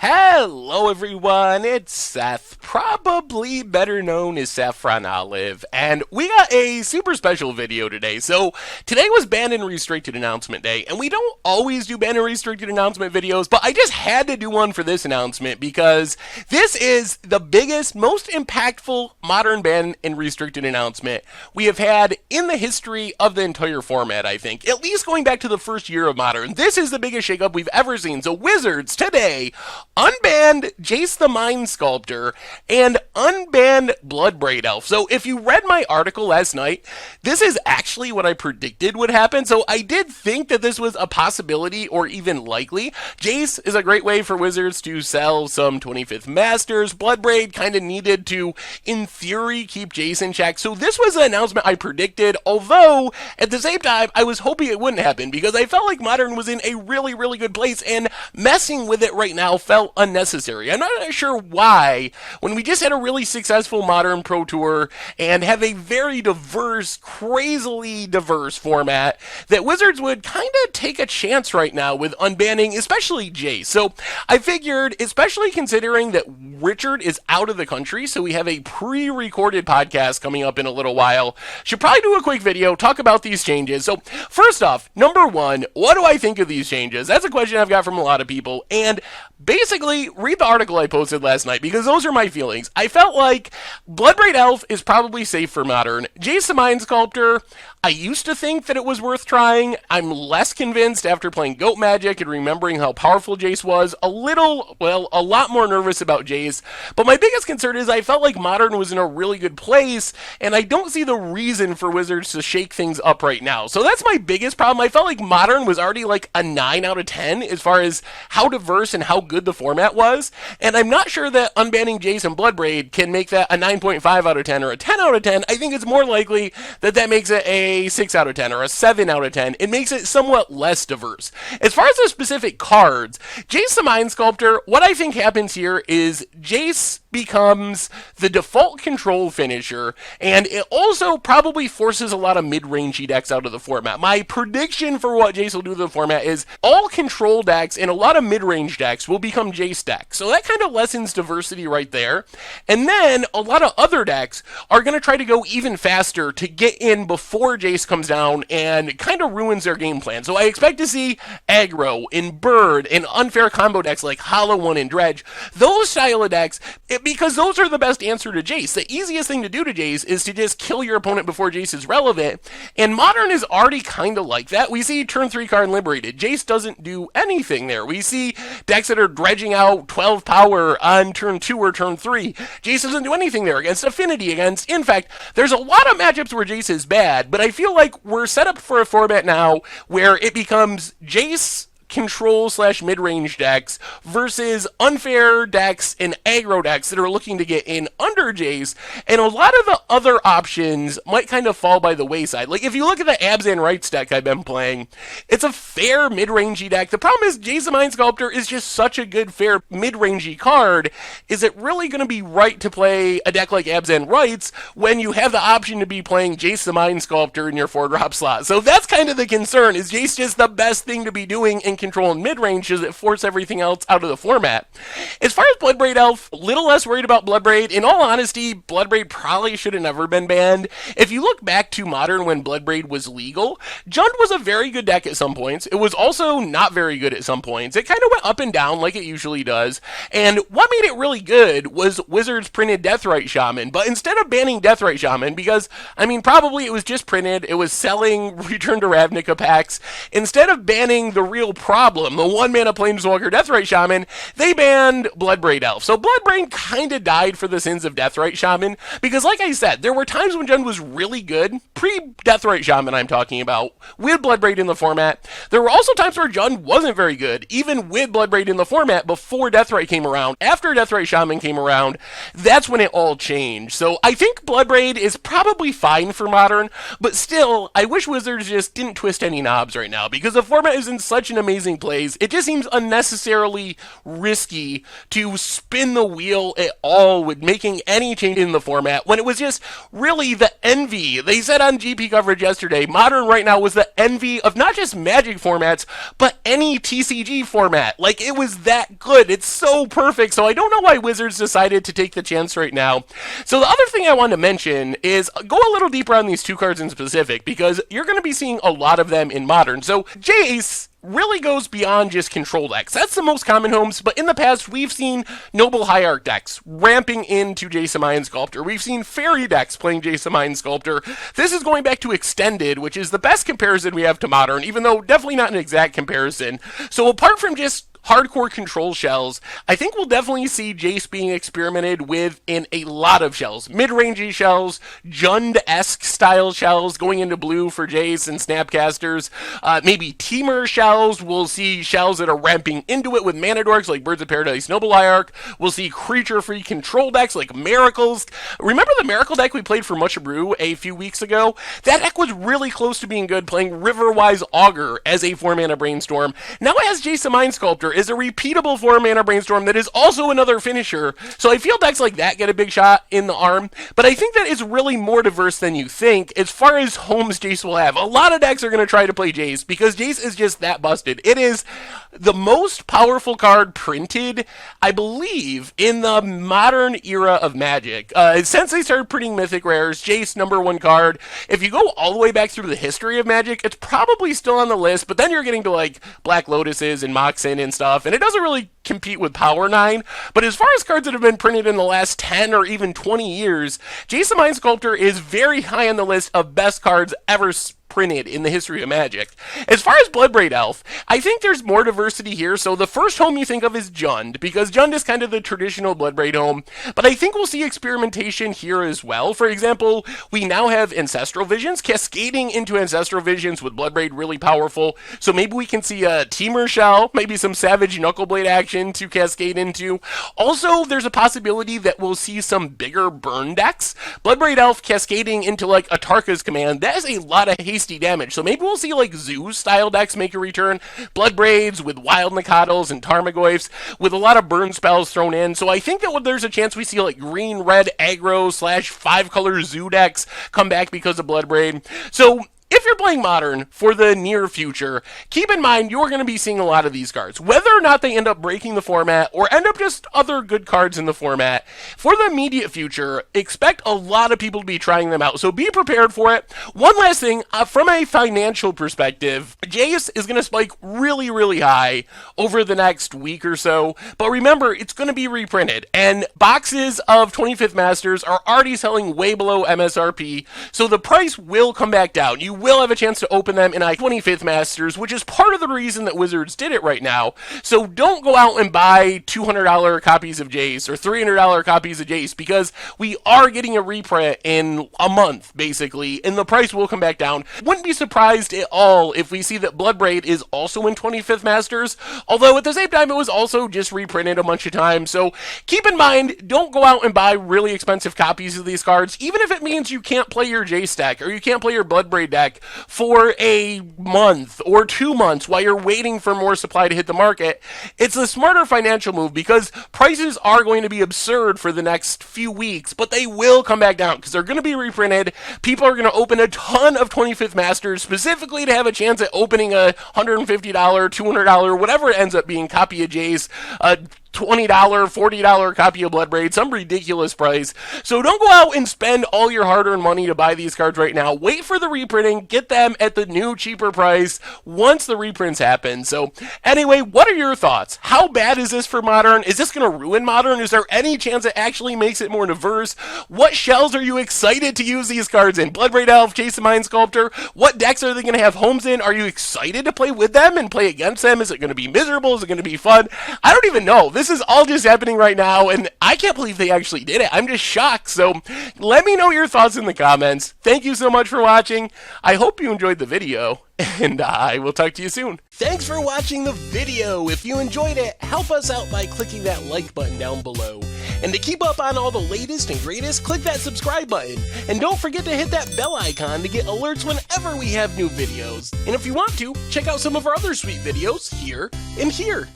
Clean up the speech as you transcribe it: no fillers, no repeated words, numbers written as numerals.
Hello everyone, it's Seth, probably better known as Saffron Olive, and we got a super special video today. So today was Banned and Restricted Announcement Day, and we don't always do Banned and Restricted Announcement videos, but I just had to do one for this announcement because this is the biggest, most impactful modern Banned and Restricted announcement we have had in the history of the entire format, I think. At least going back to the first year of Modern. This is the biggest shakeup we've ever seen. So Wizards today unbanned Jace the Mind Sculptor and unbanned Bloodbraid Elf. So if you read my article last night, this is actually what I predicted would happen. So I did think that this was a possibility or even likely. Jace is a great way for Wizards to sell some 25th Masters. Bloodbraid kind of needed to, in theory, keep Jace in check. So this was an announcement I predicted, although at the same time, I was hoping it wouldn't happen because I felt like Modern was in a really, really good place and messing with it right now felt unnecessary. I'm not sure why, when we just had a really successful Modern Pro Tour and have a very diverse, crazily diverse format, that Wizards would kind of take a chance right now with unbanning, especially Jace. So I figured, especially considering that Richard is out of the country, so we have a pre-recorded podcast coming up in a little while, should probably do a quick video, talk about these changes. So first off, number one, what do I think of these changes? That's a question I've got from a lot of people, and basically, read the article I posted last night because those are my feelings. I felt like Bloodbraid Elf is probably safe for Modern. Jace the Mind Sculptor, I used to think that it was worth trying. I'm less convinced after playing Goat Magic and remembering how powerful Jace was. A lot more nervous about Jace. But my biggest concern is I felt like Modern was in a really good place, and I don't see the reason for Wizards to shake things up right now. So that's my biggest problem. I felt like Modern was already like a 9 out of 10 as far as how diverse and how good the format was, and I'm not sure that unbanning Jace and Bloodbraid can make that a 9.5 out of 10 or a 10 out of 10. I think it's more likely that that makes it a 6 out of 10 or a 7 out of 10. It makes it somewhat less diverse. As far as the specific cards, Jace the Mind Sculptor, what I think happens here is Jace becomes the default control finisher, and it also probably forces a lot of mid-rangey decks out of the format. My prediction for what Jace will do to the format is all control decks and a lot of mid-range decks will become Jace decks. So that kind of lessens diversity right there. And then a lot of other decks are going to try to go even faster to get in before Jace comes down and kind of ruins their game plan. So I expect to see aggro and bird and unfair combo decks like Hollow One and Dredge. Those style of decks, because those are the best answer to Jace. The easiest thing to do to Jace is to just kill your opponent before Jace is relevant, and Modern is already kind of like that. We see turn 3 card Liberated. Jace doesn't do anything there. We see decks that are dredging out 12 power on turn 2 or turn 3. Jace doesn't do anything there against Affinity, against... In fact, there's a lot of matchups where Jace is bad, but I feel like we're set up for a format now where it becomes Jace control / mid-range decks versus unfair decks and aggro decks that are looking to get in under Jace, and a lot of the other options might kind of fall by the wayside. Like if you look at the Abs and Rights deck I've been playing, it's a fair mid-rangey deck. The problem is Jace the Mind Sculptor is just such a good fair mid-rangey card. Is it really going to be right to play a deck like Abs and Rights when you have the option to be playing Jace the Mind Sculptor in your 4-drop slot? So that's kind of the concern. Is Jace just the best thing to be doing in control and mid-range? Does it force everything else out of the format? As far as Bloodbraid Elf, a little less worried about Bloodbraid. In all honesty, Bloodbraid probably should have never been banned. If you look back to Modern when Bloodbraid was legal, Jund was a very good deck at some points. It was also not very good at some points. It kind of went up and down like it usually does. And what made it really good was Wizards printed Deathrite Shaman. But instead of banning Deathrite Shaman, because, I mean, probably it was just printed, it was selling Return to Ravnica packs, instead of banning the real problem, the 1-mana Planeswalker Deathrite Shaman, they banned Bloodbraid Elf. So Bloodbraid kind of died for the sins of Deathrite Shaman, because like I said, there were times when Jund was really good, pre-Deathrite Shaman I'm talking about, with Bloodbraid in the format. There were also times where Jund wasn't very good, even with Bloodbraid in the format before Deathrite came around. After Deathrite Shaman came around, that's when it all changed. So I think Bloodbraid is probably fine for Modern, but still, I wish Wizards just didn't twist any knobs right now, because the format is in such an amazing amazing plays. It just seems unnecessarily risky to spin the wheel at all with making any change in the format when it was just really the envy. They said on GP coverage yesterday, Modern right now was the envy of not just Magic formats, but any TCG format. Like, it was that good. It's so perfect. So I don't know why Wizards decided to take the chance right now. So the other thing I want to mention is go a little deeper on these two cards in specific, because you're going to be seeing a lot of them in Modern. So Jace really goes beyond just control decks. That's the most common homes, but in the past, we've seen Noble Hierarch decks ramping into Jace the Mind Sculptor. We've seen Fairy decks playing Jace the Mind Sculptor. This is going back to Extended, which is the best comparison we have to Modern, even though definitely not an exact comparison. So apart from just hardcore control shells, I think we'll definitely see Jace being experimented with in a lot of shells. Mid-rangey shells, Jund-esque style shells going into blue for Jace and Snapcasters. Maybe Teamer shells. We'll see shells that are ramping into it with mana dorks like Birds of Paradise, Noble Hierarch. We'll see creature-free control decks like Miracles. Remember the Miracle deck we played for Much Brew a few weeks ago? That deck was really close to being good, playing Riverwise Augur as a 4-mana Brainstorm. Now it has Jace the Mind Sculptor is a repeatable 4-mana Brainstorm that is also another finisher. So I feel decks like that get a big shot in the arm, but I think that it's really more diverse than you think as far as homes Jace will have. A lot of decks are going to try to play Jace because Jace is just that busted. It is the most powerful card printed, I believe, in the modern era of Magic. Since they started printing Mythic Rares, Jace, #1 card. If you go all the way back through the history of Magic, it's probably still on the list, but then you're getting to like Black Lotuses and Moxen and stuff, and it doesn't really compete with Power 9. But as far as cards that have been printed in the last 10 or even 20 years, Jace the Mind Sculptor is very high on the list of best cards ever printed in the history of Magic. As far as Bloodbraid Elf, I think there's more diversity here. So the first home you think of is Jund, because Jund is kind of the traditional Bloodbraid home, but I think we'll see experimentation here as well. For example, we now have Ancestral Visions cascading into Ancestral Visions with Bloodbraid really powerful. So maybe we can see a Teamer Shell, maybe some Savage Knuckleblade action to cascade into. Also, there's a possibility that we'll see some bigger burn decks. Bloodbraid Elf cascading into like a Tarka's Command, that is a lot of hasty damage. So maybe we'll see like Zoo style decks make a return. Bloodbraids with Wild Nakatos and Tarmogoyfs with a lot of burn spells thrown in. So I think that there's a chance we see like green-red aggro / 5-color Zoo decks come back because of Bloodbraid. So if you're playing Modern for the near future, keep in mind you're going to be seeing a lot of these cards. Whether or not they end up breaking the format or end up just other good cards in the format, for the immediate future, expect a lot of people to be trying them out. So be prepared for it. One last thing, from a financial perspective, Jace is going to spike really, really high over the next week or so. But remember, it's going to be reprinted. And boxes of 25th Masters are already selling way below MSRP. So the price will come back down. You will have a chance to open them in a 25th Masters, which is part of the reason that Wizards did it right now. So don't go out and buy $200 copies of Jace or $300 copies of Jace, because we are getting a reprint in a month, basically, and the price will come back down. Wouldn't be surprised at all if we see that Bloodbraid is also in 25th Masters, although at the same time it was also just reprinted a bunch of times. So keep in mind, don't go out and buy really expensive copies of these cards, even if it means you can't play your Jace deck or you can't play your Bloodbraid deck for a month or 2 months while you're waiting for more supply to hit the market. It's a smarter financial move because prices are going to be absurd for the next few weeks, but they will come back down because they're going to be reprinted. People are going to open a ton of 25th Masters specifically to have a chance at opening a $150, $200, whatever it ends up being, copy of Jace, $20, $40 copy of Bloodbraid, some ridiculous price. So don't go out and spend all your hard-earned money to buy these cards right now. Wait for the reprinting, get them at the new, cheaper price once the reprints happen. So anyway, what are your thoughts? How bad is this for Modern? Is this going to ruin Modern? Is there any chance it actually makes it more diverse? What shells are you excited to use these cards in? Bloodbraid Elf, Jace the Mind Sculptor? What decks are they going to have homes in? Are you excited to play with them and play against them? Is it going to be miserable? Is it going to be fun? I don't even know. This is all just happening right now, and I can't believe they actually did it. I'm just shocked. So let me know your thoughts in the comments. Thank you so much for watching. I hope you enjoyed the video, and I will talk to you soon. Thanks for watching the video. If you enjoyed it, help us out by clicking that like button down below. And to keep up on all the latest and greatest, click that subscribe button. And don't forget to hit that bell icon to get alerts whenever we have new videos. And if you want to, check out some of our other sweet videos here and here.